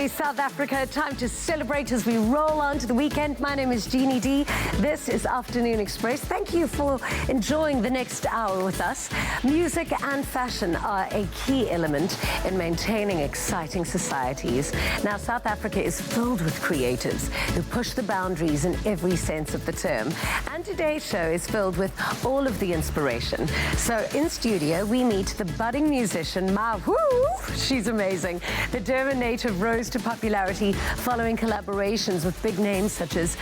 South Africa. Time to celebrate as we roll on to the weekend. My name is Jeannie D. This is Afternoon Express. Thank you for enjoying the next hour with us. Music and fashion are a key element in maintaining exciting societies. Now, South Africa is filled with creatives who push the boundaries in every sense of the term. And today's show is filled with all of the inspiration. So in studio, we meet the budding musician, Mawu. She's amazing. The Durban native rose to popularity following collaborations with big names such as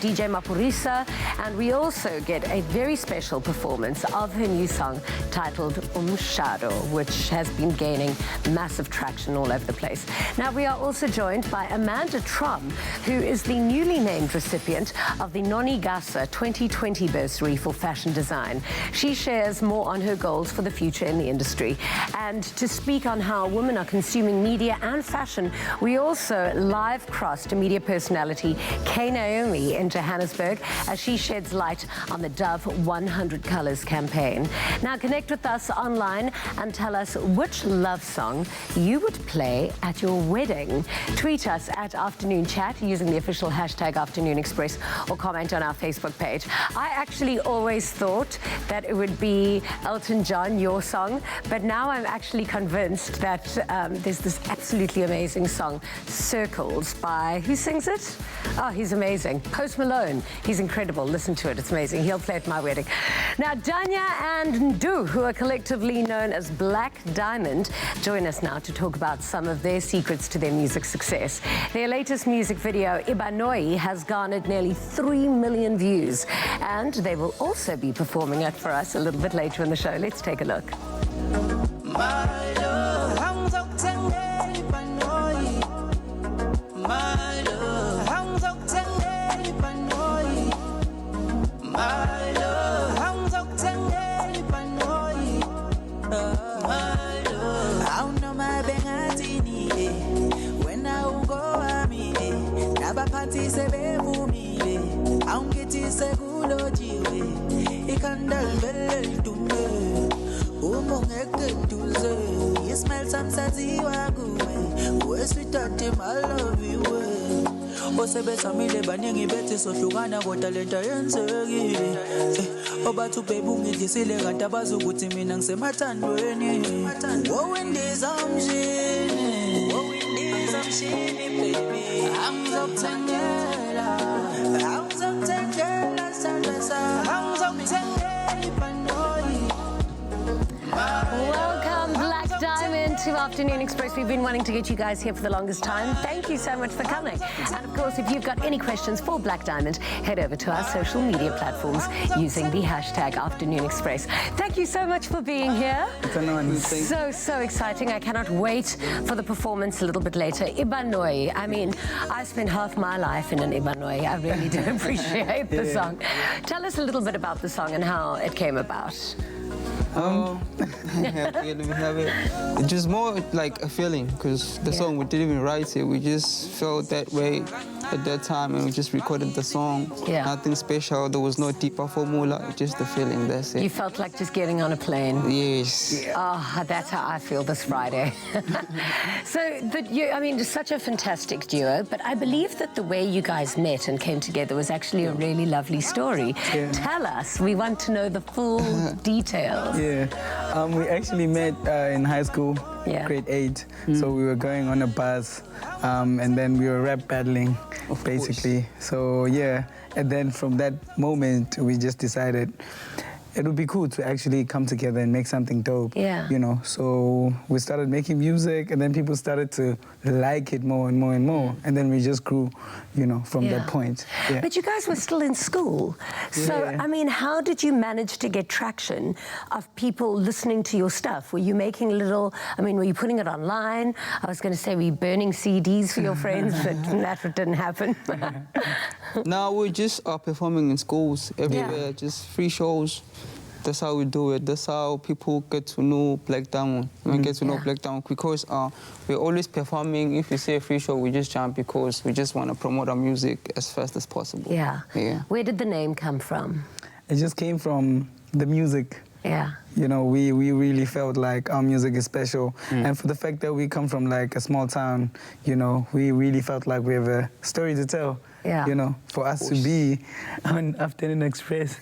DJ Maphorisa, and we also get a very special performance of her new song titled Umshado, which has been gaining massive traction all over the place. Now, we are also joined by Amanda Trom, who is the newly named recipient of the Noni Gasa 2020 bursary for fashion design. She shares more on her goals for the future in the industry. And to speak on how women are consuming media and fashion, we also live crossed to media personality Kay Naomi in Johannesburg as she sheds light on the Dove 100 Colors campaign. Now connect with us online and tell us which love song you would play at your wedding. Tweet us at Afternoon Chat using the official hashtag Afternoon Express or comment on our Facebook page. I actually always thought that it would be Elton John, your song, but now I'm actually convinced that there's this absolutely amazing song, Circles, by, who sings it? Oh, he's amazing. Post Malone. He's incredible. Listen to it. It's amazing. He'll play at my wedding. Now, Danya and Ndu, who are collectively known as Black Diamond, join us now to talk about some of their secrets to their music success. Their latest music video, Ibanoi, has garnered nearly 3 million views, and they will also be performing it for us a little bit later in the show. Let's take a look. Osebesamile baningi bethi sohlukana kodwa lento yenzekile obathu baby ungidlisile kanti abazi ukuthi mina ngisemathandweni wowindiza umshini baby angizokuthengela Welcome, Black Diamond, to Afternoon Express. We've been wanting to get you guys here for the longest time. Thank you so much for coming. And of course, if you've got any questions for Black Diamond, head over to our social media platforms using the hashtag Afternoon Express. Thank you so much for being here. So exciting. I cannot wait for the performance a little bit later. Ibanoi. I mean, I spent half my life in an Ibanoi. I really do appreciate the song. Tell us a little bit about the song and how it came about. It's just more like a feeling, because the song, we didn't even write it, we just felt that way at that time and we just recorded the song. Nothing special, there was no deeper formula, just the feeling, that's it. You felt like just getting on a plane? Yes. Oh, that's how I feel this Friday. So, but you, I mean, such a fantastic duo, but I believe that the way you guys met and came together was actually a really lovely story. Tell us, we want to know the full details. We actually met in high school, grade 8. So we were going on a bus, and then we were rap battling, basically. So and then from that moment, we just decided it would be cool to actually come together and make something dope. You know, so we started making music, and then people started to like it more and more and more, and then we just grew, you know, from that point. But you guys were still in school, so I mean, how did you manage to get traction of people listening to your stuff? Were you making little? I mean, were you putting it online? I was going to say, were you burning CDs for your friends, but that didn't happen. No, we just are performing in schools everywhere, just free shows. That's how we do it. That's how people get to know Black Diamond. Get to know Black Diamond because we're always performing. If we see a free show, we just jump because we just want to promote our music as fast as possible. Where did the name come from? It just came from the music. you know, we really felt like our music is special. And for the fact that we come from like a small town, you know, we really felt like we have a story to tell. Yeah. You know, for us to be on Afternoon Express.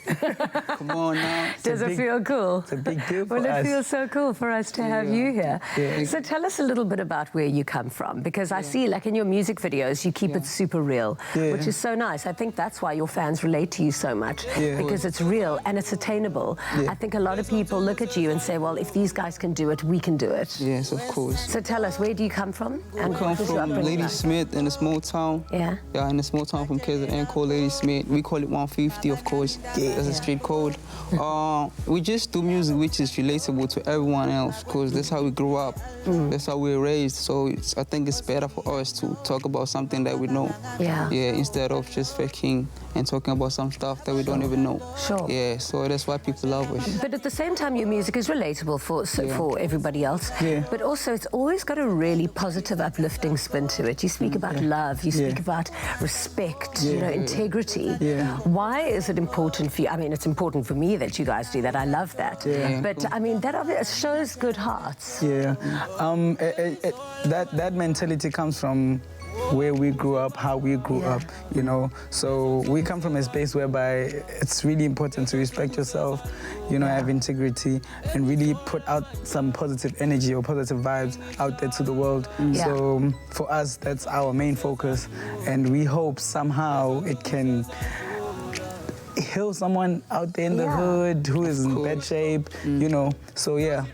Come on now. Does it feel cool? It's a big deal for Well, us. it feels so cool for us to have you here. Yeah. So tell us a little bit about where you come from, because I see, like in your music videos, you keep it super real, which is so nice. I think that's why your fans relate to you so much, because it's real and it's attainable. I think a lot of people look at you and say, well, if these guys can do it, we can do it. Yes, of course. So tell us, where do you come from? And I come what is your from upbringing Lady like? Smith in a small town. Yeah. Yeah, in a small town from KZN called Lady Smith. We call it 150, of course. That's a street code. We just do music which is relatable to everyone else, because that's how we grew up. That's how we were raised. So I think it's better for us to talk about something that we know. Yeah. Yeah, instead of just faking and talking about some stuff that we don't even know. Sure. Yeah, so that's why people love us. But at the same time, your music is relatable for everybody else. Yeah. But also, it's always got a really positive, uplifting spin to it. You speak about love. You speak about respect. You know, integrity. Yeah. Why is it important for you? I mean, it's important for me that you guys do that. I love that. Yeah. But I mean, that shows good hearts. Yeah. That mentality comes from where we grew up, how we grew up, you know. So we come from a space whereby it's really important to respect yourself, you know, have integrity, and really put out some positive energy or positive vibes out there to the world. So for us, that's our main focus, and we hope somehow it can heal someone out there in the hood who is in bad shape, you know. So yeah,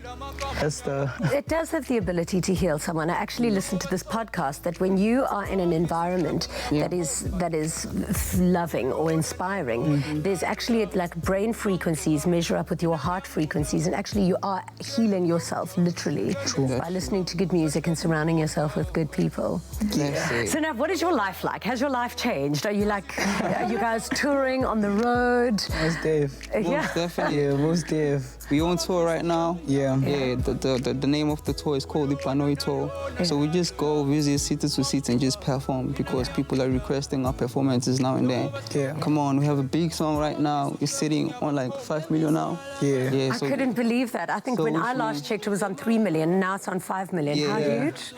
that's the... It does have the ability to heal someone. I actually listened to this podcast that when you are in an environment that is loving or inspiring, there's actually like brain frequencies measure up with your heart frequencies, and actually you are healing yourself literally by listening to good music and surrounding yourself with good people. So now, what is your life like? Has your life changed? Are you like, are you guys touring on the road? Most Dave. Most definitely. Yeah, most Dave. We on tour right now. Yeah. Yeah, the name of the tour is called the Panoi Tour. So we just go visit city to city and just perform, because people are requesting our performances now and then. Yeah. Come on, we have a big song right now. It's sitting on like 5 million now. Yeah. I couldn't believe that. I think when I last checked, it was on 3 million. Now it's on 5 million. How huge?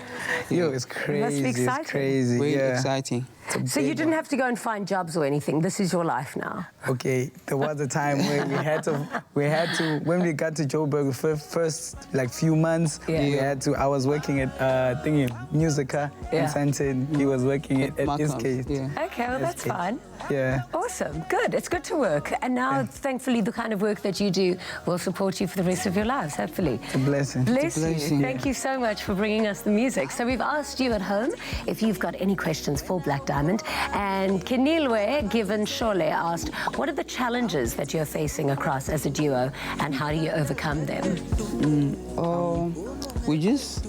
Yo, it's crazy. It must be exciting. It's crazy. Very exciting. So you didn't have to go and find jobs or anything. This is your life now. Okay, there was a time where we had to, when we got to Joburg, first like few months, I was working at Musica in Santin. He was working at Eastgate. Okay, well, that's fine. Yeah. Awesome. Good. It's good to work. And now, thankfully, the kind of work that you do will support you for the rest of your lives, hopefully. It's a blessing. Bless you. Thank you so much for bringing us the music. So we've asked you at home if you've got any questions for Black Diamond. And Kenilwe Given Shole asked, what are the challenges that you're facing across as a duo, and how do you overcome them? We just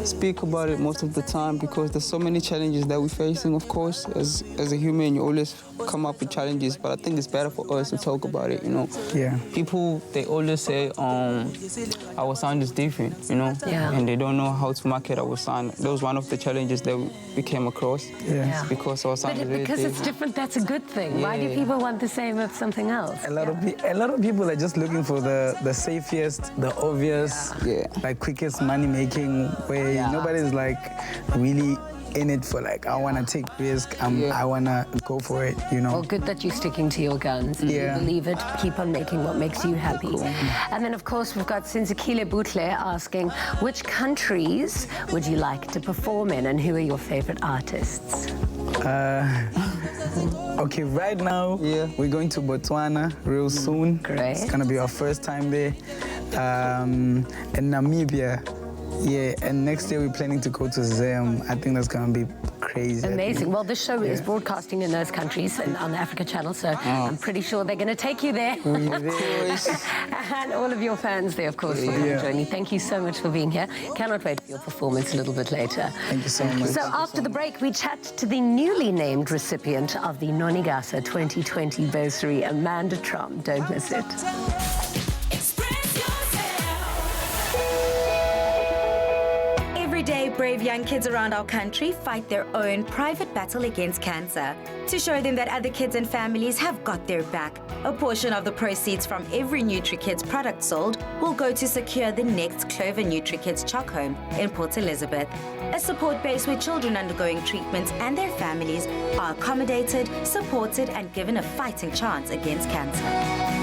speak about it most of the time, because there's so many challenges that we're facing, of course. As a human, you always come up with challenges, but I think it's better for us to talk about it, you know. Yeah. People, they always say our sound is different, you know, and they don't know how to market our sound. That was one of the challenges that we came across. Yeah. Because our sound is very Because it's different. different, that's a good thing. Why do people want the same of something else? A lot of people are just looking for the safest, the obvious, like quickest money-making way. Nobody's like really in it for like, I want to take risk, I want to go for it, you know. Well, good that you're sticking to your guns. Yeah. You believe it, keep on making what makes you happy. And then, of course, we've got Sinzikile Butle asking, which countries would you like to perform in, and who are your favorite artists? Okay, right now, we're going to Botswana real soon. Great. It's gonna be our first time there. And Namibia. Yeah, and next year we're planning to go to Zim. I think that's gonna be crazy. Amazing. Well, this show is broadcasting in those countries and on the Africa Channel, so I'm pretty sure they're going to take you there. And all of your fans there, of course, will come and join you. Thank you so much for being here. Cannot wait for your performance a little bit later. Thank you so much. So after the break, we chat to the newly named recipient of the Nonigasa 2020 bursary, Amanda Trom. Don't miss it. Every day, brave young kids around our country fight their own private battle against cancer. to show them that other kids and families have got their back. A portion of the proceeds from every NutriKids product sold will go to secure the next Clover NutriKids Chalk Home in Port Elizabeth, a support base where children undergoing treatment and their families are accommodated, supported, and given a fighting chance against cancer.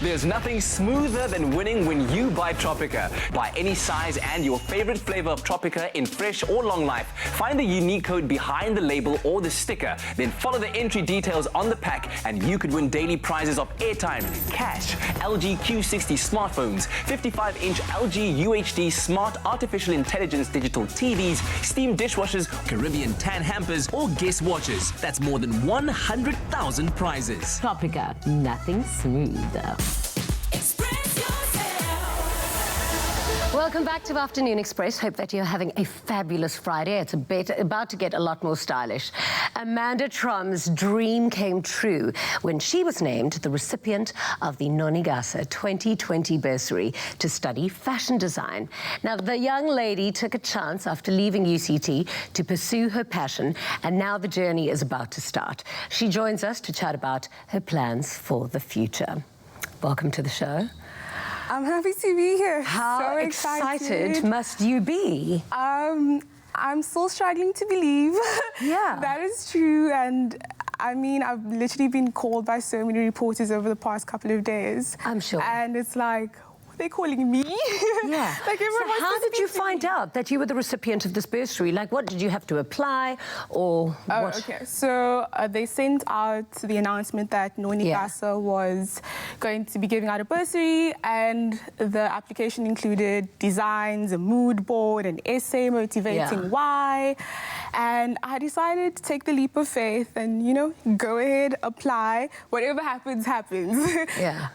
There's nothing smoother than winning when you buy Tropica. Buy any size and your favorite flavor of Tropica in fresh or long life. Find the unique code behind the label or the sticker. Then follow the entry details on the pack and you could win daily prizes of airtime, cash, LG Q60 smartphones, 55-inch LG UHD smart artificial intelligence digital TVs, steam dishwashers, Caribbean tan hampers, or guest watches. That's more than 100,000 prizes. Tropica, nothing smoother. Welcome back to Afternoon Express. Hope that you're having a fabulous Friday. It's about to get a lot more stylish. Amanda Trumb's dream came true when she was named the recipient of the Nonigasa 2020 bursary to study fashion design. Now, the young lady took a chance after leaving UCT to pursue her passion, and now the journey is about to start. She joins us to chat about her plans for the future. Welcome to the show. I'm happy to be here. How so excited must you be? I'm still struggling to believe. Yeah. That is true. And I mean, I've literally been called by so many reporters over the past couple of days. I'm sure. And it's like, what are they calling me? Yeah. Like everyone so how did you find out that you were the recipient of this bursary? Like, what did you have to apply or what? Okay, so they sent out the announcement that Nonigasa was going to be giving out a bursary, and the application included designs, a mood board, an essay motivating why. And I decided to take the leap of faith and, you know, go ahead, apply. Whatever happens, happens. Yeah.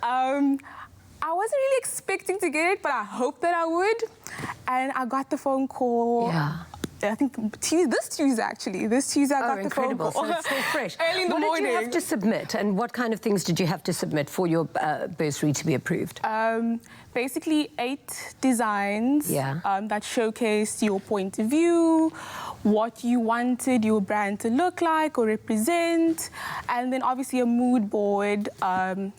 I wasn't really expecting to get it, but I hoped that I would. And I got the phone call I think this Tuesday actually. This Tuesday I got the phone incredible. call. So it's still fresh. Early in the morning. What did you have to submit, and what kind of things did you have to submit for your bursary to be approved? Basically 8 designs that showcased your point of view, what you wanted your brand to look like or represent, and then obviously a mood board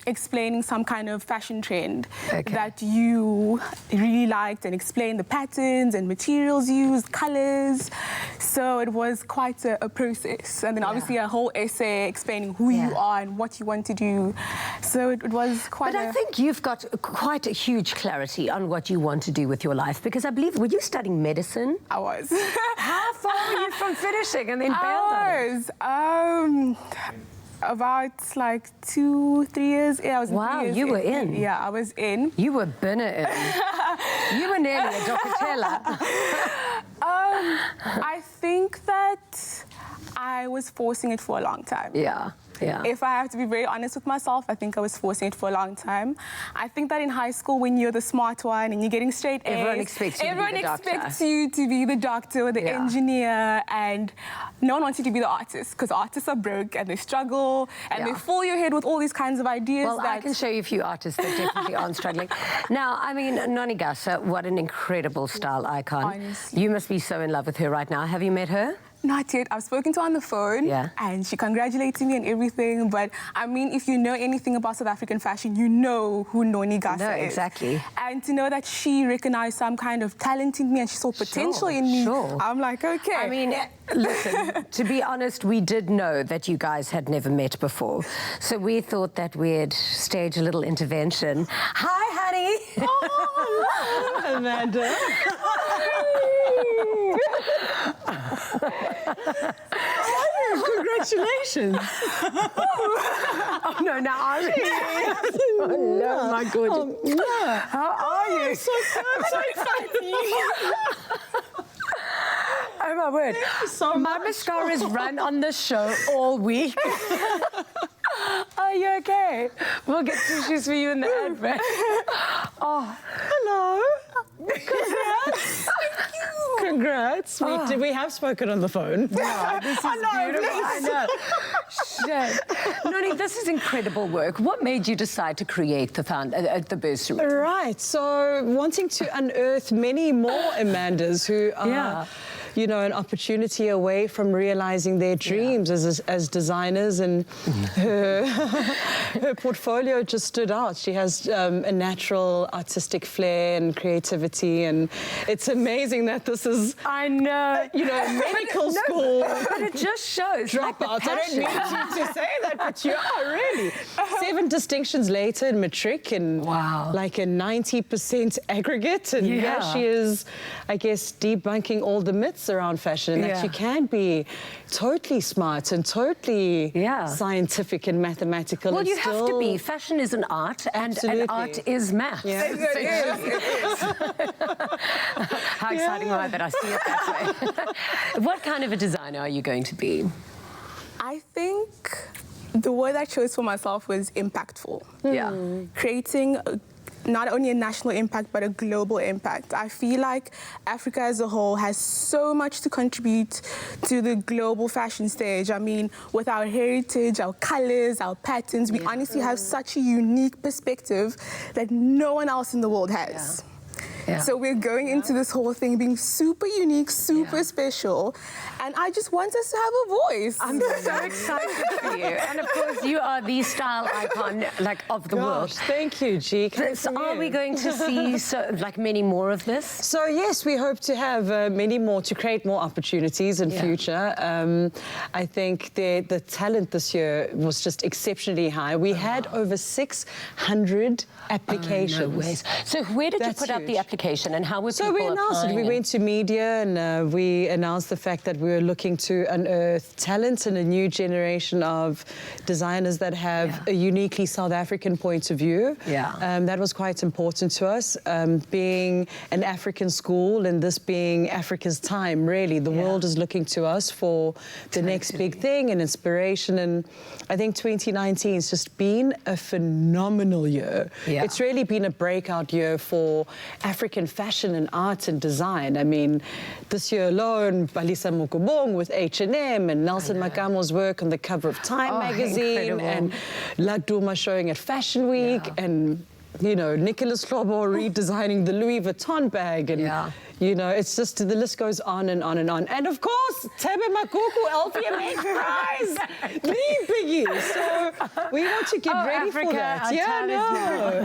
explaining some kind of fashion trend that you really liked, and explain the patterns and materials used, colors. So it was quite a process, and then obviously a whole essay explaining who you are and what you want to do. So it was quite. But I think you've got quite a huge clarity on what you want to do with your life, because I believe, were you studying medicine? I was. How far were you from finishing and then bailed on it? About like 2-3 years. Yeah, I was. Wow, 3 years you were in. Yeah, I was in. You were binner in. You were nearly a Docatella. I think that I was forcing it for a long time. Yeah. Yeah. If I have to be very honest with myself, I think I was forcing it for a long time. I think that in high school, when you're the smart one and you're getting straight A's, everyone expects you to be the doctor or the engineer, and no one wants you to be the artist, because artists are broke and they struggle and they fill your head with all these kinds of ideas. Well, I can show you a few artists that definitely aren't struggling. Now, I mean, Nonigasa, what an incredible style icon. Honestly. You must be so in love with her right now. Have you met her? Not yet. I've spoken to her on the phone, and she congratulated me and everything. But I mean, if you know anything about South African fashion, you know who Nonigasa is. Exactly. And to know that she recognized some kind of talent in me and she saw potential in me, I'm like, okay. I mean, listen, to be honest, we did know that you guys had never met before. So we thought that we'd stage a little intervention. Hi, honey. Oh, Amanda. Congratulations. Oh, no, now I'm here. Oh, no, my goodness. How are you? So excited. Oh, my word. So my mascara's run on the show all week. Are you okay? We'll get tissues for you in the advert. Oh, hello. Congrats. Congrats. We have spoken on the phone. Wow, this is beautiful. I know. Shit. Noni, this is incredible work. What made you decide to create the bursary? Right. So wanting to unearth many more Amandas who are... you know, an opportunity away from realizing their dreams as designers, and her portfolio just stood out. She has a natural artistic flair and creativity, and it's amazing that this is, I know, you know, medical school. But it just shows dropouts. I don't mean to say that, but you are really 7 distinctions later in matric, and like a 90% aggregate, and here she is, I guess, debunking all the myths around fashion, and that you can be totally smart and totally scientific and mathematical. Well, you have to be. Fashion is an art, and art is math. Yeah. How exciting am I that I see it that way? What kind of a designer are you going to be? I think the word I chose for myself was impactful. Yeah. Creating not only a national impact, but a global impact. I feel like Africa as a whole has so much to contribute to the global fashion stage. I mean, with our heritage, our colors, our patterns, we honestly have such a unique perspective that no one else in the world has. So we're going into this whole thing being super unique, super special, and I just want us to have a voice. I'm so excited for you. And of course, you are the style icon, like, of the world. Thank you, G. So are we going to see many more of this? So yes, we hope to have many more, to create more opportunities in future. I think the talent this year was just exceptionally high. We had over 600 applications. Oh, no ways. So where did you put up the application, and how were people So we announced it. We went to media, and we announced the fact that we we're looking to unearth talent and a new generation of designers that have a uniquely South African point of view. That was quite important to us. Being an African school and this being Africa's time, really, the world is looking to us for the next big thing and inspiration. And I think 2019 has just been a phenomenal year. It's really been a breakout year for African fashion and art and design. I mean, this year alone, Balisa Mukubong with H&M and Nelson Makamo's work on the cover of Time magazine, and Laduma showing at Fashion Week, and you know, Nicholas Slobo redesigning the Louis Vuitton bag, and you know, it's just, the list goes on and on and on. And of course, Tebe Makuku LVMH prize, the biggie. So we want to get ready for that.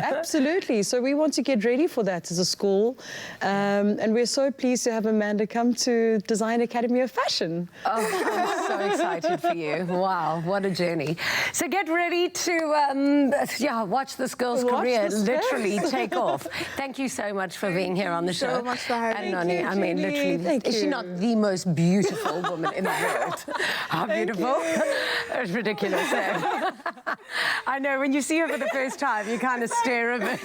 Absolutely. So we want to get ready for that as a school. And we're so pleased to have Amanda come to Design Academy of Fashion. Oh, I'm so excited for you. Wow, what a journey. So get ready to, watch this girl's career literally take off. Thank you so much for being here on the show. So much for having me. Noni, I mean, literally, is she not the most beautiful woman in the world? How beautiful? It's ridiculous, eh? I know, when you see her for the first time, you kind of stare a bit.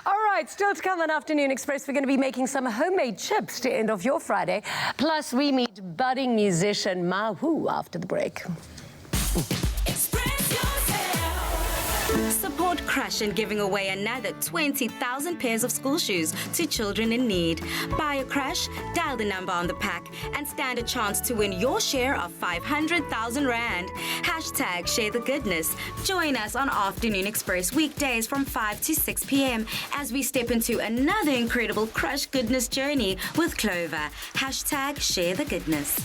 All right, still to come on Afternoon Express, we're going to be making some homemade chips to end off your Friday. Plus, we meet budding musician Ma Wu after the break. Support Crush in giving away another 20,000 pairs of school shoes to children in need. Buy a Crush, dial the number on the pack, and stand a chance to win your share of 500,000 Rand. Hashtag share the goodness. Join us on Afternoon Express weekdays from 5 to 6 p.m. as we step into another incredible Crush goodness journey with Clover. Hashtag share the goodness.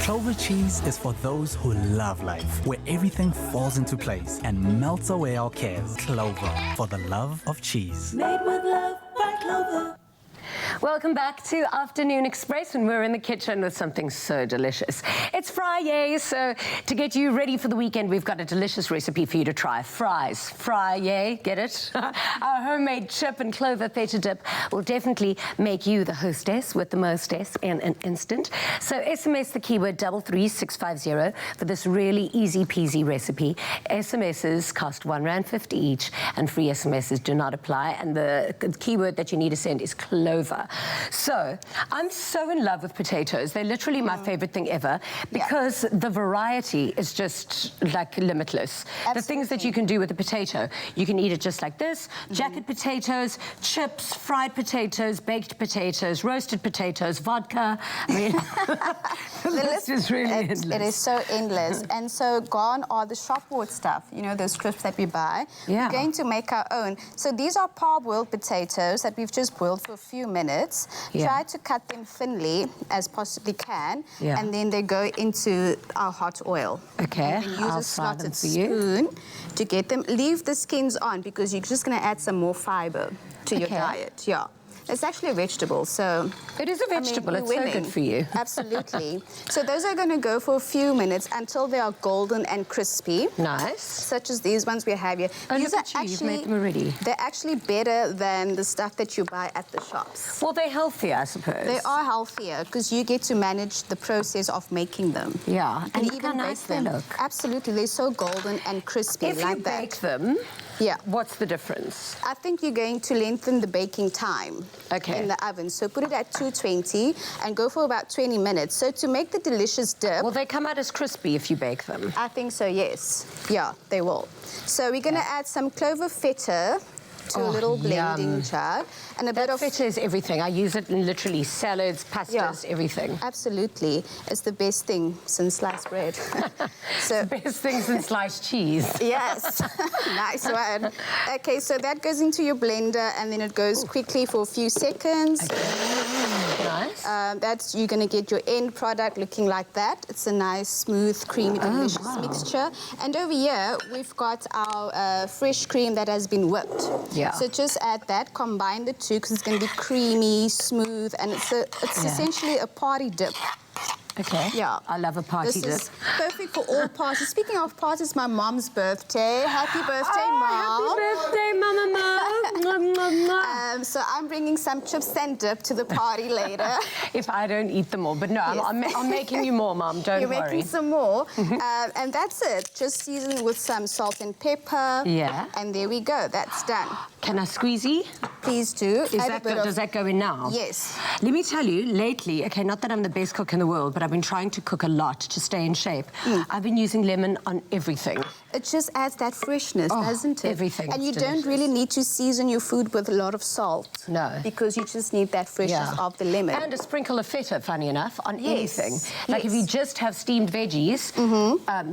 Clover cheese is for those who love life, where everything falls into place and melts away our cares. Clover, for the love of cheese. Made with love by Clover. Welcome back to Afternoon Express, and we're in the kitchen with something so delicious. It's Friday, so to get you ready for the weekend, we've got a delicious recipe for you to try. Fries. Fry-yay, get it? Our homemade chip and clover feta dip will definitely make you the hostess with the mostess in an instant. So SMS the keyword 33650 for this really easy peasy recipe. SMSs cost R1.50 each, and free SMSs do not apply. And the keyword that you need to send is clover. flavor. So I'm so in love with potatoes. They're literally my favorite thing ever because the variety is just like limitless. Absolutely. The things that you can do with a potato. You can eat it just like this, jacket potatoes, chips, fried potatoes, baked potatoes, roasted potatoes, vodka. I mean, the list is really endless. It is so endless. And so gone are the shop bought stuff, you know, those crisps that we buy. Yeah. We're going to make our own. So these are parboiled potatoes that we've just boiled for a few minutes. Yeah. Try to cut them thinly as possibly can. Yeah. And then they go into our hot oil. Okay, You can use I'll a fry them slotted for you. spoon to get them. Leave the skins on because you're just going to add some more fiber to your Okay. diet. Yeah. It's actually a vegetable, so... It is a vegetable. you're It's so good for you. Absolutely. So those are going to go for a few minutes until they are golden and crispy. Nice. Such as these ones we have here. Oh, These look are at you, you've actually, made them already. They're actually better than the stuff that you buy at the shops. Well, they're healthier, I suppose. They are healthier because you get to manage the process of making them. Yeah, and You look how nice they look. Absolutely. They're so golden and crispy If like you that. bake them, Yeah. what's the difference? I think you're going to lengthen the baking time in the oven. So put it at 220 and go for about 20 minutes. So to make the delicious dip... Will they come out as crispy if you bake them? I think so, yes. Yeah, they will. So we're going to add some clover feta to a little blending jar. And a bit of feta is everything. I use it in literally salads, pastas, everything. Absolutely. It's the best thing since sliced bread. So the best thing since sliced cheese. Yes. Nice one. Okay, so that goes into your blender and then it goes quickly for a few seconds. Nice. That's you're going to get your end product looking like that. It's a nice, smooth, creamy, delicious mixture. And over here, we've got our fresh cream that has been whipped. Yeah. So just add that, combine the two because it's going to be creamy, smooth, and it's essentially a party dip. Okay. Yeah. I love a party dip. This is perfect for all parties. Speaking of parties, my mom's birthday. Happy birthday, Mom. Happy birthday, Mama. So I'm bringing some chips and dip to the party later. If I don't eat them all. But no, I'm making you more, Mom. Don't You're worry. making some more. And that's it. Just season with some salt and pepper. Yeah. And there we go. That's done. Can I squeezy? Please do. Does that go in now? Yes. Let me tell you, lately, okay, not that I'm the best cook in the world, but I've been trying to cook a lot to stay in shape. I've been using lemon on everything. It just adds that freshness, doesn't it? Everything. And you don't really need to season your food with a lot of salt. No. Because you just need that freshness of the lemon. And a sprinkle of feta, funny enough, on Yes. anything. Like if you just have steamed veggies,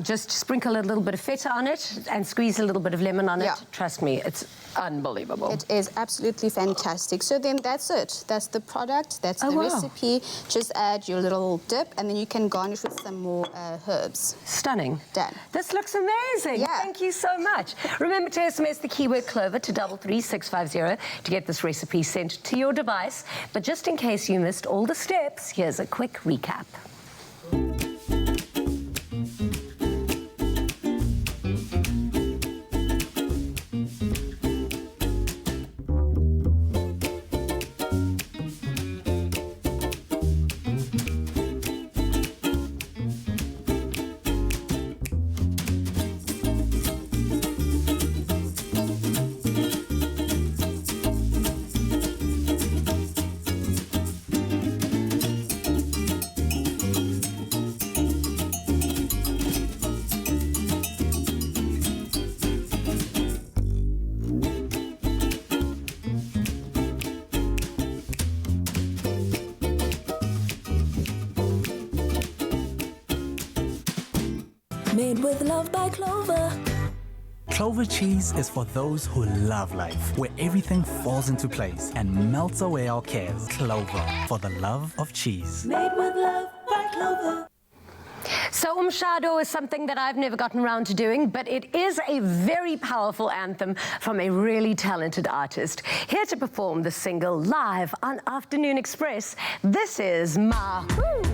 just sprinkle a little bit of feta on it and squeeze a little bit of lemon on it. Trust me, it's unbelievable. It is absolutely fantastic. So then that's it. That's the product. That's the recipe. Just add your little dip and then you can garnish with some more herbs. Stunning. Done. This looks amazing. Yeah. Thank you so much. Remember to SMS the keyword Clover to 33650 to get this recipe sent to your device. But just in case you missed all the steps, here's a quick recap. Made with love by Clover. Clover cheese is for those who love life, where everything falls into place and melts away our cares. Clover, for the love of cheese. Made with love by Clover. So Umshado is something that I've never gotten around to doing, but it is a very powerful anthem from a really talented artist. Here to perform the single live on Afternoon Express, this is Mahu.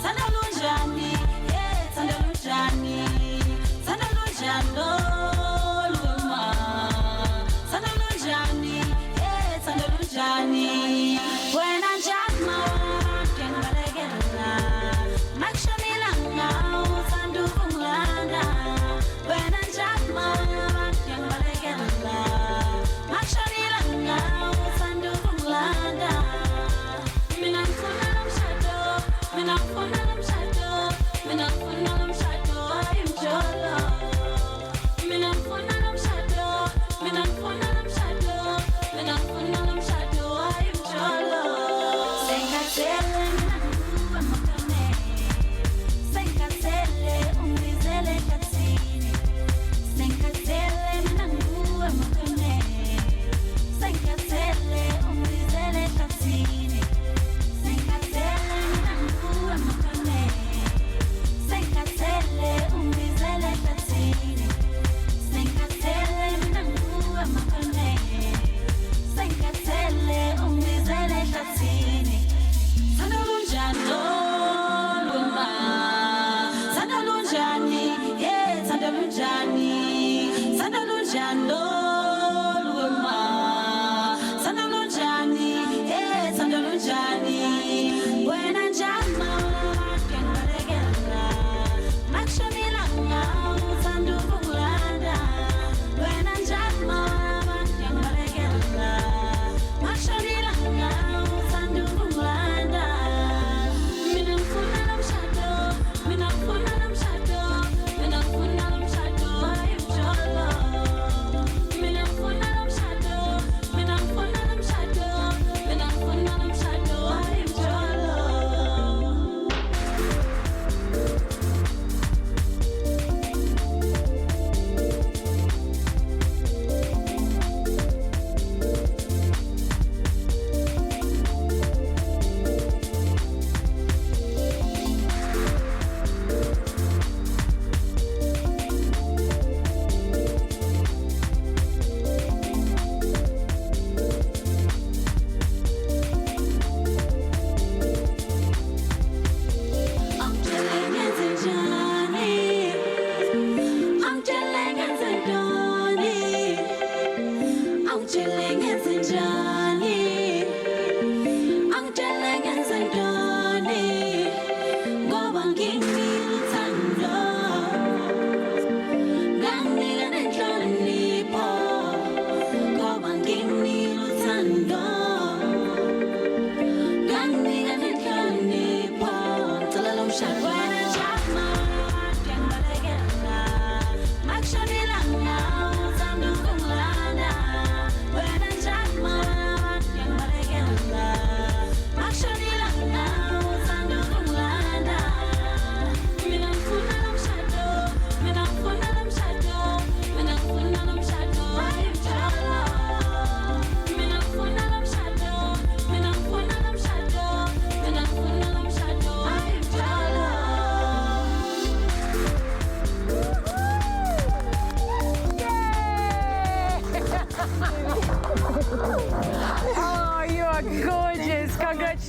Sandalunjani, yeah,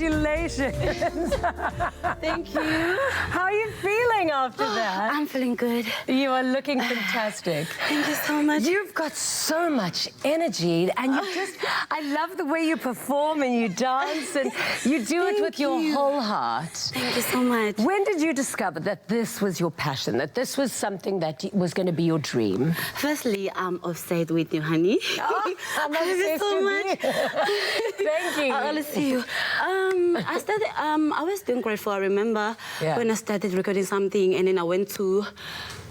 Congratulations. Thank you. How are you feeling after that? I'm feeling good. You are looking fantastic. Thank you so much. You've got so much energy, and I love the way you perform and you dance, and you do it with your whole heart. Thank you so much. When did you discover that this was your passion, that this was something that was going to be your dream? Firstly, I'm obsessed with you, honey. Oh, I'm obsessed so with much. you. Thank you. I always see you. I started, I was doing great for, I remember when I started recording something, and then I went to,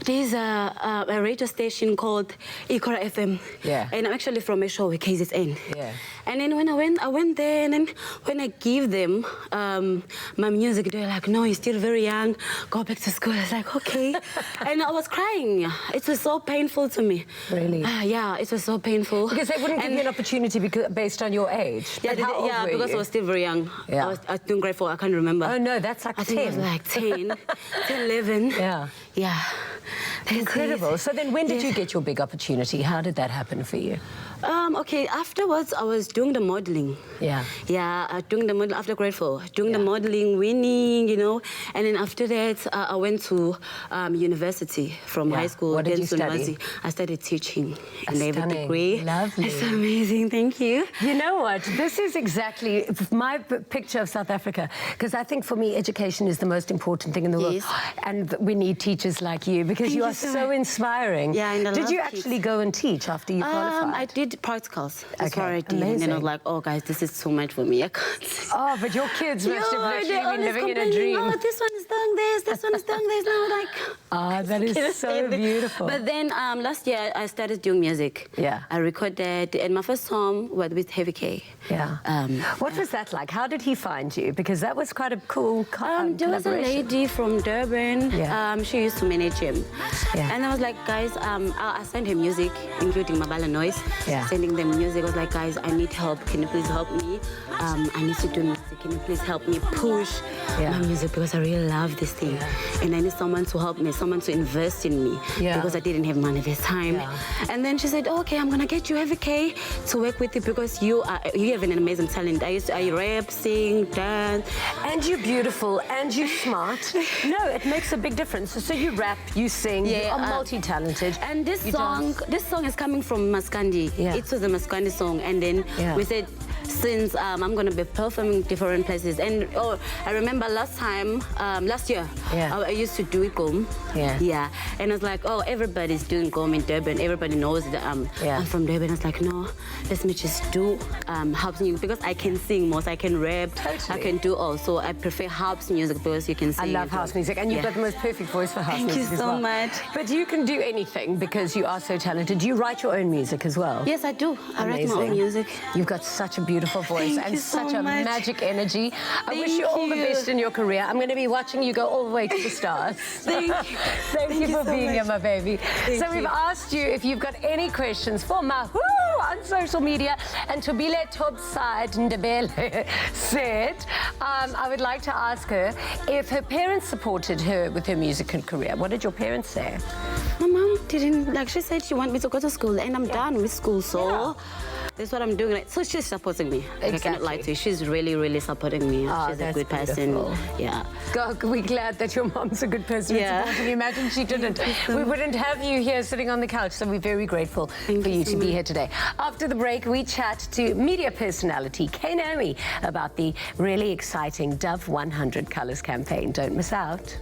there's a radio station called Ikora FM. Yeah. And I'm actually from a show with KZN. Yeah. And then when I went there, and then when I give them my music, they're like, no, you're still very young, go back to school. I was like, okay. And I was crying. It was so painful to me. Really? Yeah, it was so painful. Because they wouldn't give you an opportunity based on your age. Yeah, But how old were because you? I was still very young. Yeah. I was doing grade 4, I can't remember. Oh, no, that's like I 10. think I was like 10, 10, 11. Yeah. Yeah. Incredible. So then when did you get your big opportunity? How did that happen for you? Okay, afterwards I was doing the modeling. Yeah. Yeah, doing the model after grade 4. Doing the modeling, winning, you know. And then after that, I went to university from high school. What did you to study? University. I studied teaching and I have a Stunning. degree. Lovely. It's amazing, thank you. You know what? This is exactly my picture of South Africa, because I think for me, education is the most important thing in the world. Yes. And we need teachers like you, because Thank you you are so so much. inspiring. Yeah, and I Did love you kids. actually go and teach after you qualified? I did practicals. That's Okay, what I did. And then I amazing. was like, oh, guys, this is too much for me. I can't. Oh, but your kids must have Yo, literally they're been always living in a complaining, dream. oh, this one is doing this, this one is doing this. Now I'm like... Ah, that is so Same thing. beautiful. But then last year I started doing music. Yeah. I recorded, and my first song was with Heavy K. Yeah. What was that like? How did he find you? Because that was quite a cool There was a collaboration. lady from Durban. Yeah. She used to manage him. Yeah. And I was like, guys, I sent him music, including Mabala Noise. Yeah. Sending them music. I was like, guys, I need help. Can you please help me? I need to do music. Can you please help me push my music, because I really love this thing. And I need someone to help me, someone to invest in me, because I didn't have money this time. And then she said, okay, I'm gonna get you Heavy K to work with you, because you have an amazing talent. I rap, sing, dance. And you're beautiful, and you're smart. No, it makes a big difference. So you rap, you sing, you are multi-talented. And this song is coming from Maskandi. Yeah. It was a Maskandi song, and then we said, since I'm going to be performing different places. And I remember last year, I used to do Gom. Yeah. And I was like, oh, everybody's doing Gom in Durban. Everybody knows that I'm from Durban. I was like, no, let me just do house music, because I can sing most. I can rap. Totally. I can do all. So I prefer house music, because you can sing. I love house music, and you've got the most perfect voice for house Thank music you as so well. much. But you can do anything because you are so talented. Do you write your own music as well? Yes, I do. I write my own Amazing. music. You've got such a beautiful voice Thank and you so such a much. magic energy. I wish Thank you all the you. best in your career. I'm going to be watching you go all the way to the stars. Thank you. Thank you for so being much. here, my baby. Thank So we've you. asked you if you've got any questions for Mahu on social media, and Tobile Topside Ndebele said, I would like to ask her if her parents supported her with her musical career. What did your parents say? My mom didn't, like, she said she wanted me to go to school, and I'm done with school, so that's what I'm doing. Like, so she's supporting me. Like, I cannot lie to you. She's really, really supporting me. Oh, she's a that's good beautiful. person. Yeah. God, we're glad that your mom's a good person. Yeah. Can you imagine she didn't? We wouldn't have you here sitting on the couch, so we're very grateful for you to be here today. After the break, we chat to media personality Kay Naomi about the really exciting Dove 100 Colours campaign. Don't miss out.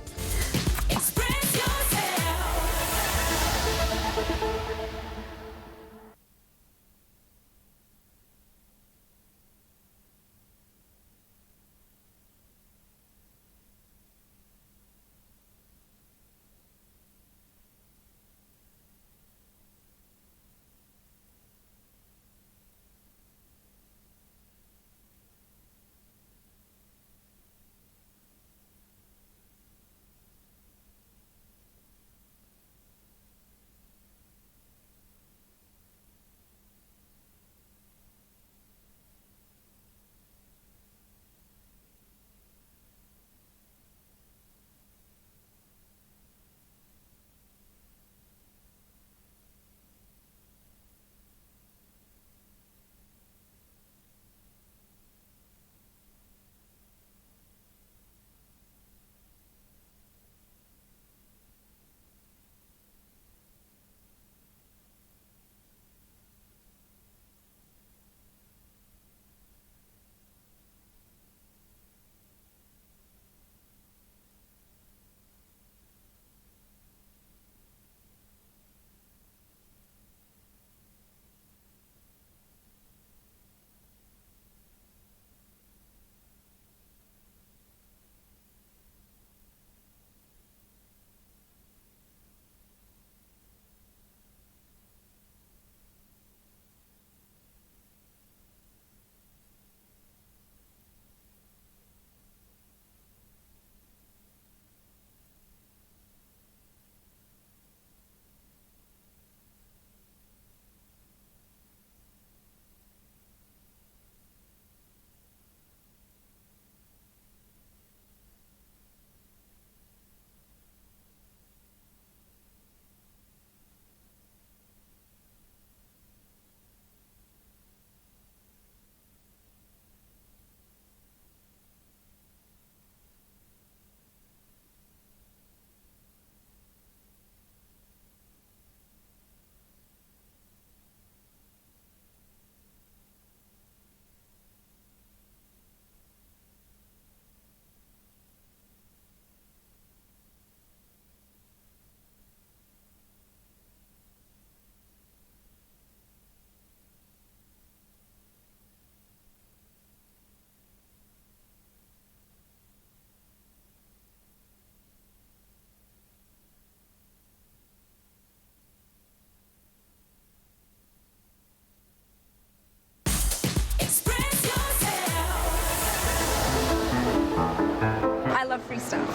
I love free stuff.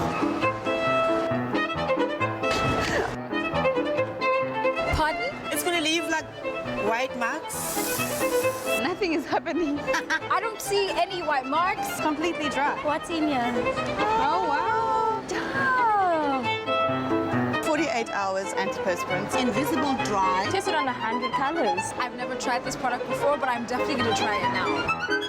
Pardon? It's gonna leave like white marks. Nothing is happening. I don't see any white marks. Completely dry. What's in here? Oh, wow. Damn. 48 hours antiperspirant. Invisible dry. Tested on 100 colors. I've never tried this product before, but I'm definitely going to try it now.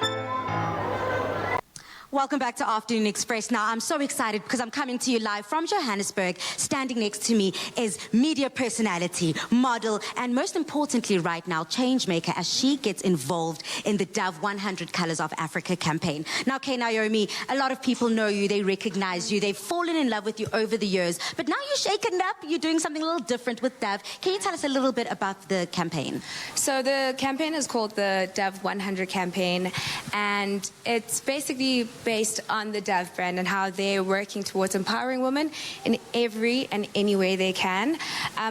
Welcome back to Afternoon Express. Now, I'm so excited because I'm coming to you live from Johannesburg. Standing next to me is media personality, model, and most importantly right now, change maker as she gets involved in the Dove 100 Colors of Africa campaign. Now, Kay Naomi, a lot of people know you, they recognize you, they've fallen in love with you over the years, but now you're shaken up, you're doing something a little different with Dove. Can you tell us a little bit about the campaign? So the campaign is called the Dove 100 campaign, and it's basically based on the Dove brand and how they're working towards empowering women in every and any way they can.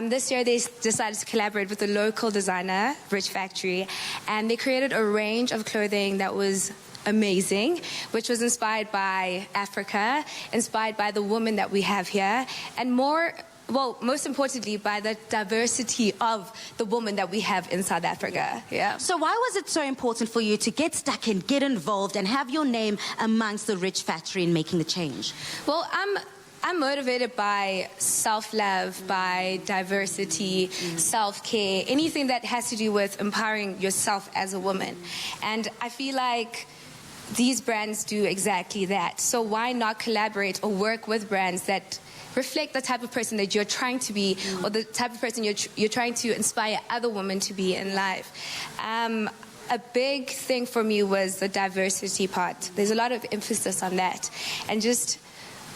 This year they decided to collaborate with a local designer, Rich Factory, and they created a range of clothing that was amazing, which was inspired by Africa, inspired by the woman that we have here, and most importantly, by the diversity of the woman that we have in South Africa. Yeah. So why was it so important for you to get stuck in, get involved, and have your name amongst the Rich Factory in making the change? Well, I'm motivated by self-love, by diversity, self-care, anything that has to do with empowering yourself as a woman. And I feel like these brands do exactly that. So why not collaborate or work with brands that reflect the type of person that you're trying to be, or the type of person you're trying to inspire other women to be in life. A big thing for me was the diversity part. There's a lot of emphasis on that. And just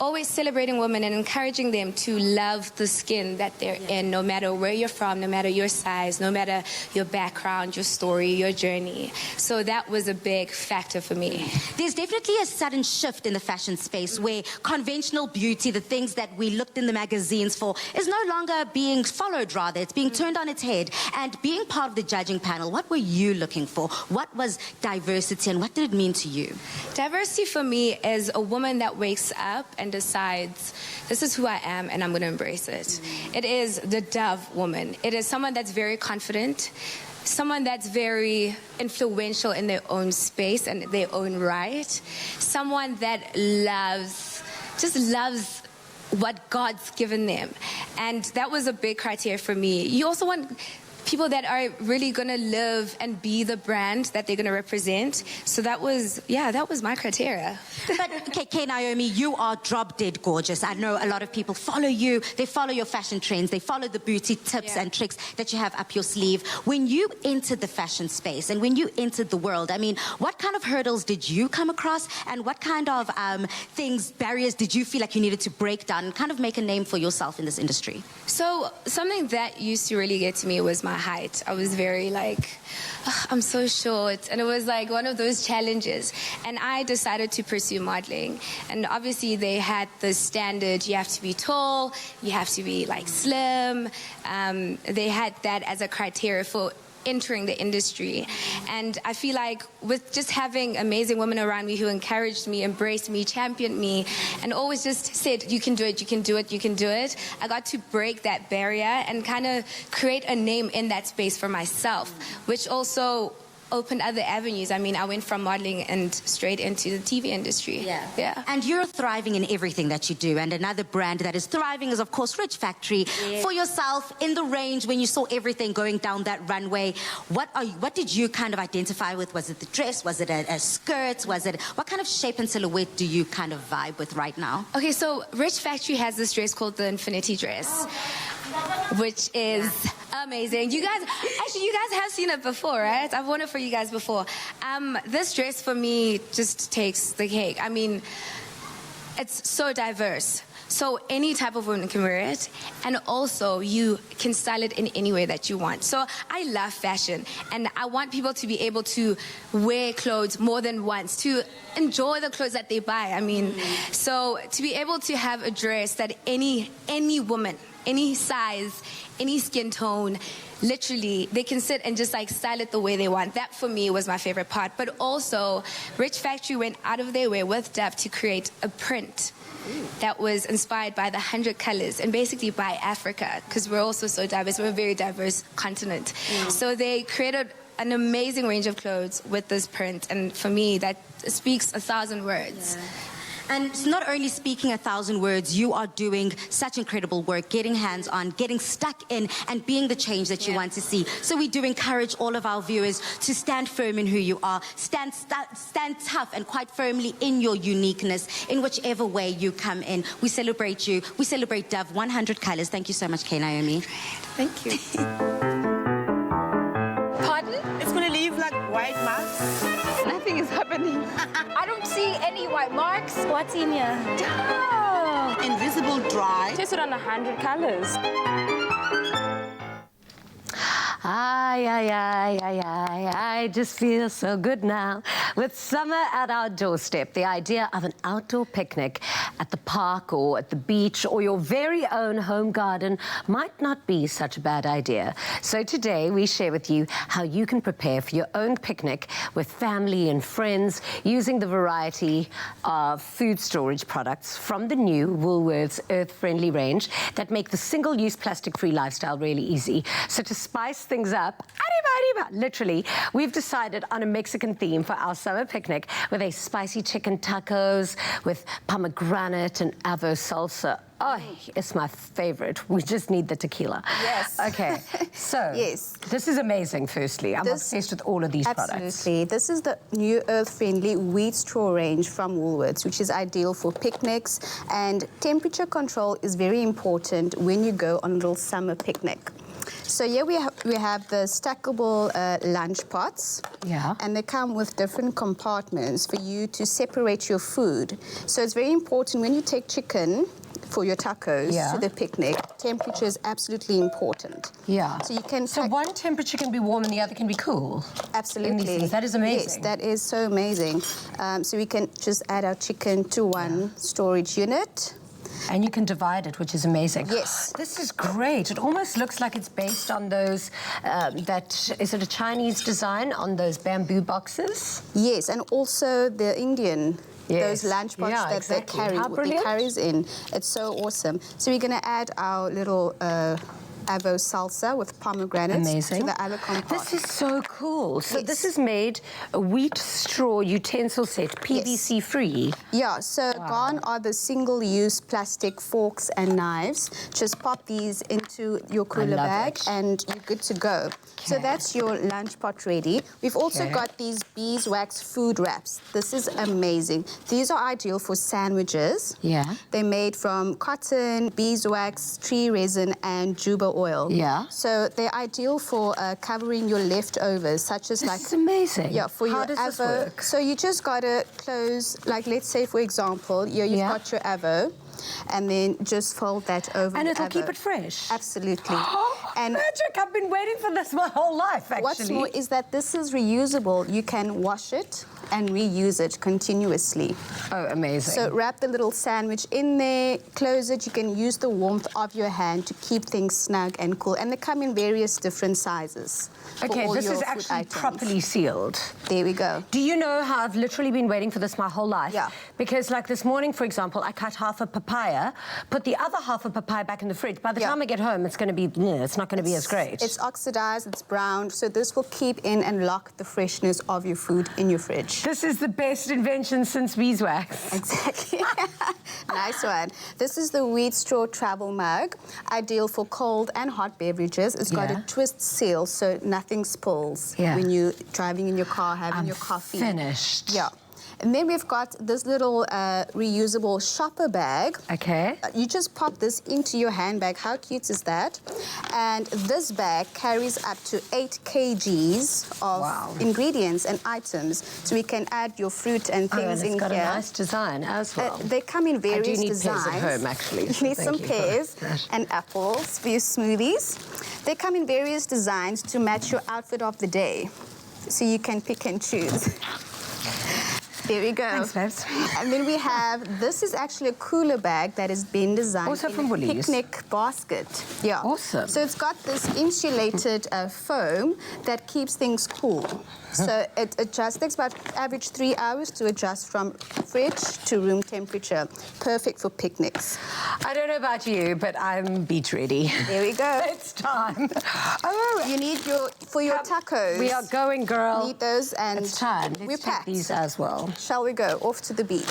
always celebrating women and encouraging them to love the skin that they're in, no matter where you're from, no matter your size, no matter your background, your story, your journey. So that was a big factor for me. There's definitely a sudden shift in the fashion space where conventional beauty, the things that we looked in the magazines for, is no longer being followed, rather. It's being turned on its head. And being part of the judging panel, what were you looking for? What was diversity and what did it mean to you? Diversity for me is a woman that wakes up and decides, this is who I am and I'm going to embrace it. It is the Dove woman. It is someone that's very confident, someone that's very influential in their own space and their own right, someone that loves what God's given them. And that was a big criteria for me. You also want people that are really going to live and be the brand that they're going to represent. So that was my criteria. But, okay, Kay Naomi, you are drop dead gorgeous. I know a lot of people follow you. They follow your fashion trends. They follow the beauty tips and tricks that you have up your sleeve. When you entered the fashion space and when you entered the world, I mean, what kind of hurdles did you come across and what kind of barriers did you feel like you needed to break down and kind of make a name for yourself in this industry? So something that used to really get to me was my height. I was very like, I'm so short. And it was like one of those challenges. And I decided to pursue modeling. And obviously they had the standard, you have to be tall, you have to be like slim. They had that as a criteria for entering the industry. And I feel like with just having amazing women around me who encouraged me, embraced me, championed me, and always just said, you can do it, you can do it, you can do it, I got to break that barrier and kind of create a name in that space for myself, which also opened other avenues. I mean, I went from modeling and straight into the TV industry. Yeah. And you're thriving in everything that you do. And another brand that is thriving is, of course, Rich Factory. Yeah. For yourself, in the range, when you saw everything going down that runway, what did you kind of identify with? Was it the dress? Was it a skirt? What kind of shape and silhouette do you kind of vibe with right now? Okay, so Rich Factory has this dress called the Infinity Dress, which is amazing. You guys have seen it before, right? I've worn it for you guys before. This dress for me just takes the cake. I mean, it's so diverse. So any type of woman can wear it, and also you can style it in any way that you want. So I love fashion, and I want people to be able to wear clothes more than once, to enjoy the clothes that they buy. I mean, so to be able to have a dress that any woman any size, any skin tone. Literally, they can sit and just like style it the way they want. That for me was my favorite part. But also, Rich Factory went out of their way with Dove to create a print that was inspired by the 100 colors and basically by Africa, because we're also so diverse. We're a very diverse continent. So they created an amazing range of clothes with this print, and for me, that speaks 1,000 words. And not only speaking 1,000 words, you are doing such incredible work, getting hands-on, getting stuck in, and being the change that you want to see. So we do encourage all of our viewers to stand firm in who you are, stand tough and quite firmly in your uniqueness, in whichever way you come in. We celebrate you. We celebrate Dove 100 colors. Thank you so much, Kay Naomi. Thank you. Pardon? It's going to leave like white marks. Nothing is happening. I don't see any white marks. What's in here? Oh. Invisible dry. Tested on 100 colors. I just feel so good now. With summer at our doorstep, the idea of an outdoor picnic at the park or at the beach or your very own home garden might not be such a bad idea. So today we share with you how you can prepare for your own picnic with family and friends using the variety of food storage products from the new Woolworths Earth-Friendly range that make the single-use plastic-free lifestyle really easy. So to spice things up, literally, we've decided on a Mexican theme for our summer picnic with a spicy chicken tacos with pomegranate and avo salsa. Oh, it's my favorite. We just need the tequila. Yes. Okay, so yes, this is amazing, firstly. I'm obsessed with all of these products. Absolutely. This is the new earth-friendly wheat straw range from Woolworths, which is ideal for picnics, and temperature control is very important when you go on a little summer picnic. So here we have the stackable lunch pots. Yeah. And they come with different compartments for you to separate your food. So it's very important when you take chicken for your tacos to the picnic, temperature is absolutely important. Yeah. So you can... So one temperature can be warm and the other can be cool? Absolutely. That is amazing. Yes, that is so amazing. So we can just add our chicken to one storage unit. And you can divide it, which is amazing. Yes. This is great. It almost looks like it's based on those, is it a Chinese design on those bamboo boxes? Yes, and also the Indian, those lunch boxes they carry, with the carries in. It's so awesome. So we're going to add our little avo salsa with pomegranates to the other compartment. This is so cool. So this is made a wheat straw utensil set, PVC free. Yeah, so gone are the single-use plastic forks and knives. Just pop these into your cooler bag and you're good to go. So that's your lunch pot ready. We've also got these beeswax food wraps. This is amazing. These are ideal for sandwiches. Yeah. They're made from cotton, beeswax, tree resin, and juba oil. Yeah. So they're ideal for covering your leftovers, such as This is amazing. Yeah, for How your does this avo. work? So you just gotta close, like let's say for example, you've got your avo, and then just fold that over. And the it'll avo. keep it fresh. Absolutely. And magic! I've been waiting for this my whole life, actually. What's more is that this is reusable. You can wash it and reuse it continuously. Oh, amazing. So wrap the little sandwich in there, close it. You can use the warmth of your hand to keep things snug and cool. And they come in various different sizes. Okay, this is actually properly sealed. There we go. Do you know how I've literally been waiting for this my whole life? Yeah. Because like this morning, for example, I cut half a papaya, put the other half of papaya back in the fridge. By the time I get home, it's going to be, it's not going to be as great. It's oxidized, it's brown, so this will keep in and lock the freshness of your food in your fridge. This is the best invention since beeswax. Exactly. Nice one. This is the wheat straw travel mug, ideal for cold and hot beverages. It's got a twist seal, so nothing spills when you're driving in your car, having your coffee. Finished. Yeah. And then we've got this little reusable shopper bag. Okay. You just pop this into your handbag. How cute is that? And this bag carries up to 8 kgs of ingredients and items. So we can add your fruit and things in here. It's got a nice design as well. They come in various I do need designs. pears at home, actually. You need some pears and apples for your smoothies. They come in various designs to match your outfit of the day. So you can pick and choose. There we go. Thanks, babes. And then we have, this is actually a cooler bag that has been designed Also in from a Woolies. picnic basket. Yeah. Awesome. So it's got this insulated foam that keeps things cool. So it adjusts, takes about average 3 hours to adjust from fridge to room temperature. Perfect for picnics. I don't know about you, but I'm beach ready. There we go. It's time. Oh, you need for your tacos. We are going, girl. Need those, and it's time. we're Let's take packed. these as well. Shall we go off to the beach?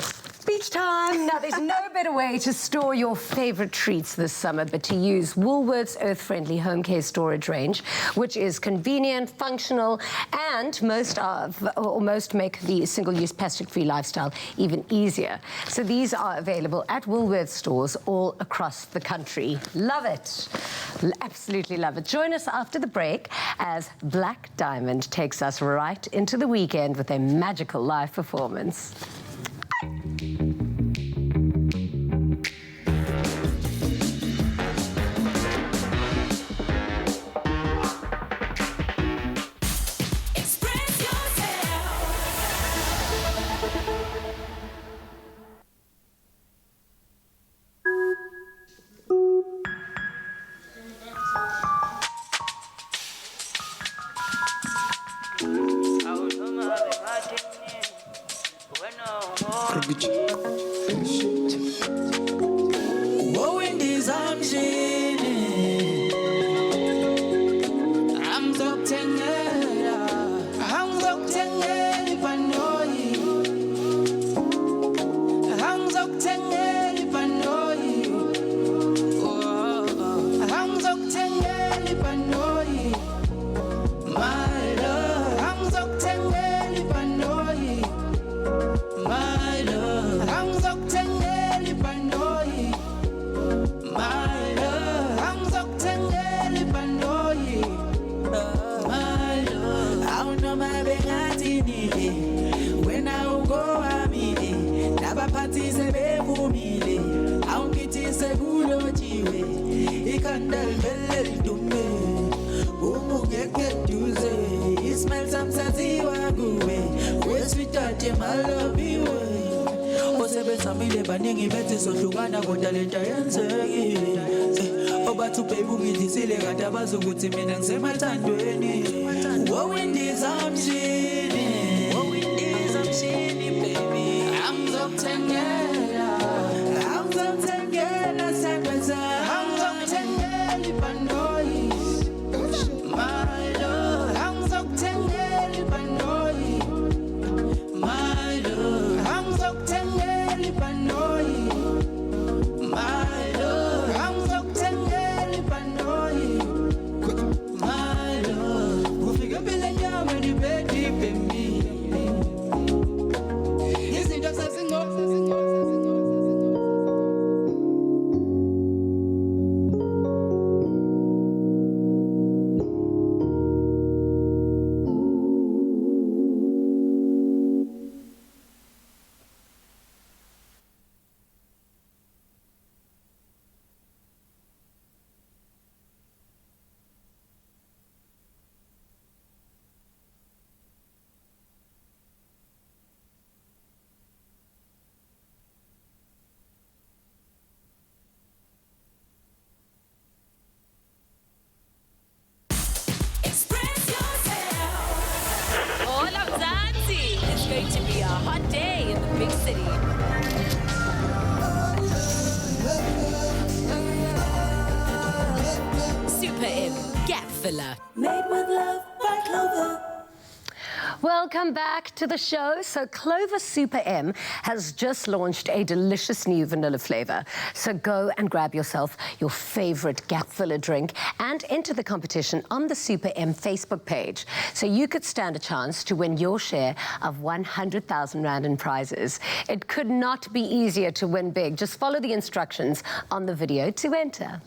Beach time! Now, there's no better way to store your favorite treats this summer but to use Woolworths Earth-Friendly Home Care Storage range, which is convenient, functional, and most make the single-use plastic-free lifestyle even easier. So these are available at Woolworths stores all across the country. Love it. Absolutely love it. Join us after the break as Black Diamond takes us right into the weekend with a magical live performance. Whoa, in this I'm shady. I'm so tengela. I'm so tengeli panoi. I'm so tengeli panoi. I'm so tengeli panoi. My love. I'm so tengeli panoi. My love. I'm so tengeli panoi. My love, I'm so tengeli panoi. My love, I don't know my begatini. When I go amini, naba party se bevumile. I don't get it se gulo jiwe. Ikandal belel dume. Umu geke duze. It smells some sazi waguwe. Where's we touch him, I love you. Osebenza mile baningi bethi sohlukana kodwa lento yenzeki. Obathu baby ungidisile kanti abazi ukuthi mina ngisemathandweni. Woe indizamshini. Woe indizamshini baby. I'm so tengela. I'm so tengela sangweza. I'm so tengeli panoi. My love. I'm so tengeli panoi. My love. I'm so tengeli panoi. My love. I'm so tengeli panoi. My love. Ufika mbele nyawe ni bedi pembi. Izinto sasingo. Hola, Mzansi! It's going to be a hot day in the big city. Super M, Gap Filler. Made with love by Clover. Welcome back to the show. So Clover Super M has just launched a delicious new vanilla flavor. So go and grab yourself your favorite Gap Filler drink and enter the competition on the Super M Facebook page. So you could stand a chance to win your share of 100,000 Rand in prizes. It could not be easier to win big. Just follow the instructions on the video to enter.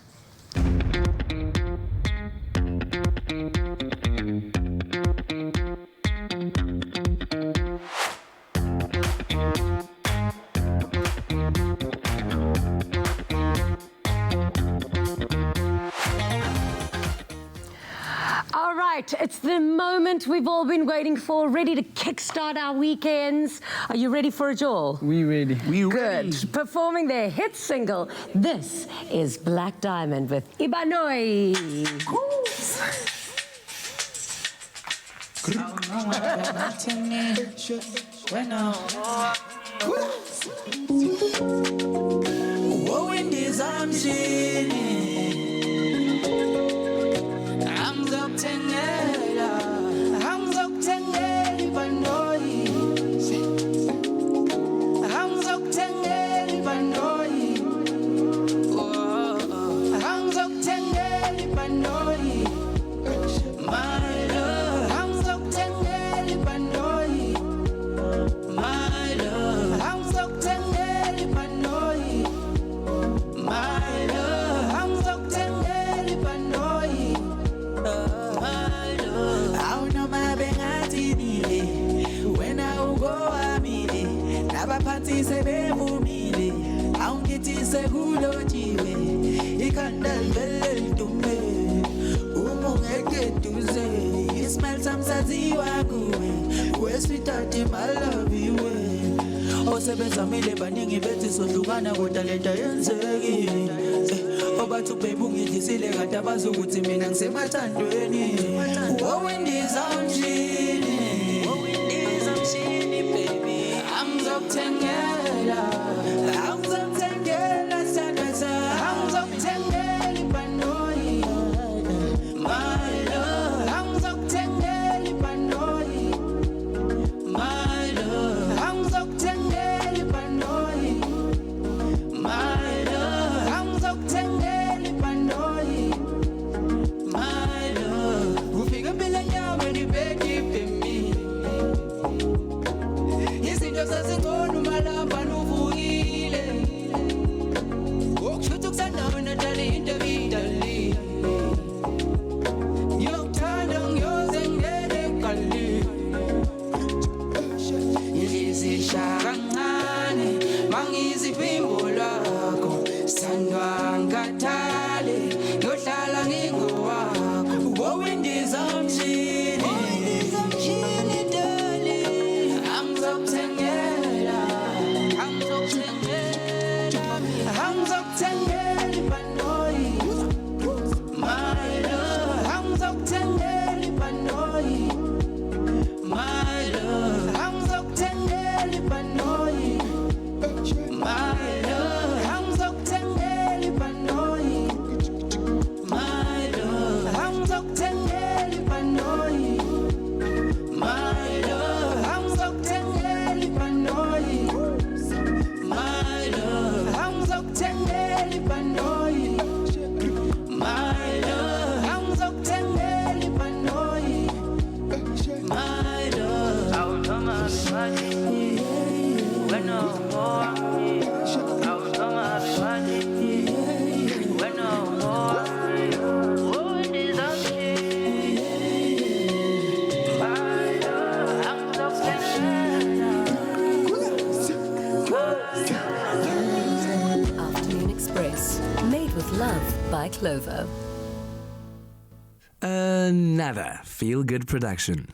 right, it's the moment we've all been waiting for, ready to kickstart our weekends. Are you ready for it, Joel? We ready. Good. Performing their hit single, this is Black Diamond with Ibanoi. Osebenza mile baningi bethi sohlukana kodwa lento yenzekile obathu babe ungidlisile kade abazukuthi mina ngisemathandweni owendiza umshini baby angizokuthengela sandwa sami angizokuthengela ibhanoyi my love angizokuthengela ibhanoyi my love angizokuthengela ibhanoyi my love angizokuthengela ibhanoyi my love ufika empilweni yami nibedi bemi izinto sezingcono umalamba nuvukile okushuthi kusanawe natali into ebidali yokuthanda ngiyoze ngene egalini ilizishaya kancane mangiziphimbo lwakho sandwa ngathale ngiyohlala ngingowakho owindiza umshini dali angizokuthengela ibhanoyi my love angizokuthengela ibhanoyi my love angizokuthengela ibhanoyi my love angizokuthengela ibhanoyi my love angizokuthengela ibhanoyi my love angizokuthengela ibhanoyi my love angizokuthengela ibhanoyi my love angizokuthengela ibhanoyi my love awutoma bibani wena ungowami awutoma bibani wena ungowami undiza my love Afternoon Express, made with love by Clover. Another feel-good production.